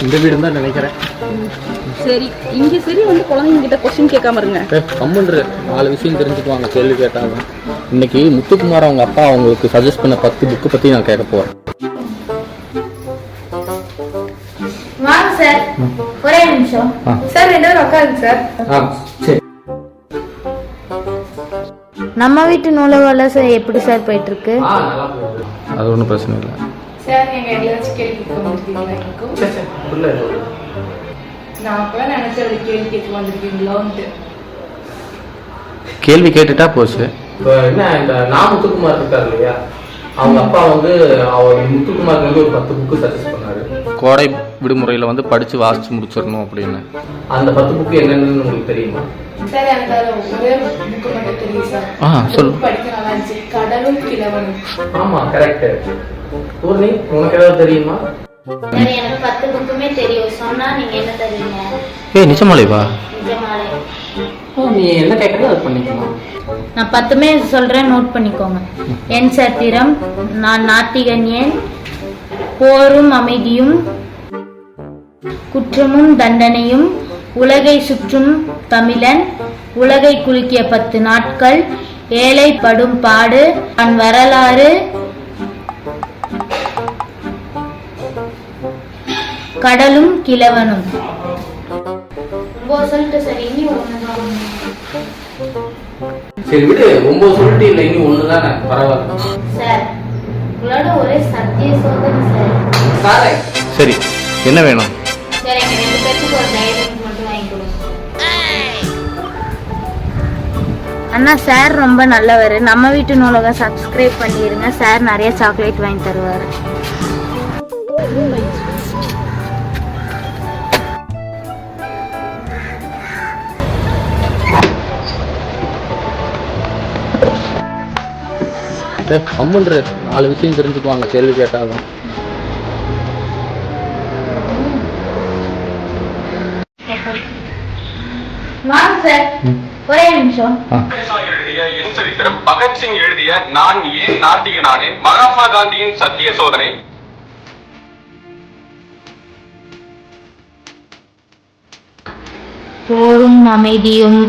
இந்த வீடு தான் நினைக்கிறேன். சரி, இங்கே சரி வந்து குழந்தைங்க கிட்ட கொஸ்டின் கேட்காம இருங்க. கம்முன்று 4 விஷயம் தெரிஞ்சுக்குவாங்க கேள்வி கேட்டாங்க. இன்னைக்கு முத்துக்குமார் அவங்க அப்பா அவங்களுக்கு சஜஸ்ட் பண்ண 10 புக்கு பற்றி நான் கேட்க போகிறேன். வாங்க சார், ஒரே நிமிஷம் சார், 2 பேரும் உட்காருங்க சார். சரி. நம்ம வீட்டு நூலகம் சார் எப்படி சார் போயிட்டு இருக்கு? அது ஒன்றும் பிரச்சனை இல்லை சார். நீங்க எல்லாரும் கேள்வி கேட்க வந்திருக்கீங்களா? எனக்கும் நான் அப்பதான் நினைச்ச ஒரு கேள்வி கேட்க வந்திருக்கீங்களோன்ட்டு. கேள்வி கேட்டுட்டா போச்சு. இப்போ என்ன இந்த முத்துக்குமார் இருக்காரு இல்லையா, அவங்க அப்பா வந்து அவர் முத்துக்குமாருக்கு வந்து ஒரு 10 புக்கு சஜஸ்ட் பண்ணாரு. கோடை விடுமுறையில் வந்து படித்து வாசித்து முடிச்சிடணும் அப்படின்னு. அந்த 10 புக்கு என்னென்னு உங்களுக்கு தெரியுமா? சார் எனக்கு ஒரே புக்கு மட்டும் தெரியும் சார். சொல்லு. படிக்க நல்லா இருந்துச்சு, கடலும் கிழவனும். ஆமா, கரெக்ட். பூர்ணி, உனக்கு ஏதாவது தெரியுமா? எனக்கு 10 புக்குமே தெரியும். சொன்னா நீங்க என்ன தருவீங்க? நிஜமாலேவா? நிஜமாலே. நீ என்ன கேட்கறதோ அது பண்ணிக்கலாம். நான் 10மே சொல்றேன், நோட் பண்ணிக்கோங்க. என் சத்திரம், நான் நாத்திகன் ஏன், போரும் அமைதியும், குற்றமும் தண்டனையும், உலகை சுற்றும் தமிழன், உலகை குலுக்கிய 10 நாட்கள், ஏழை படும் பாடு, நான் வரலாறு, கடலும் கிழவனும். சொல்லிட்டு சரி, இனி சரி விடு, 9 சொல்லிட்டு இல்லை, இனி 1 தானே, பரவாயில்ல சார். உங்களோட ஒரே சத்திய சோதனை சார். சரி, என்ன வேணும்? சார், எங்க 2 பேருக்கு ஒரு டைரி மட்டும் வாங்கி கொடுங்க. அண்ணா, சார் ரொம்ப நல்லவர். நம்ம வீட்டு நூலகம் சப்ஸ்கிரைப் பண்ணிருங்க. சார் நிறைய சாக்லேட் வாங்கி தருவார். கம்முன்று 4 விஷயம் தெரிஞ்சுக்குவாங்க கேள்வி கேட்டாலும். வாங்க சார், ஒரே நிமிஷம். என் சரித்திரம், பகத்சிங் எழுதிய நான் ஏன் நாத்திகனானேன், மகாத்மா காந்தியின் சத்திய சோதனை, போரும் அமைதியும்,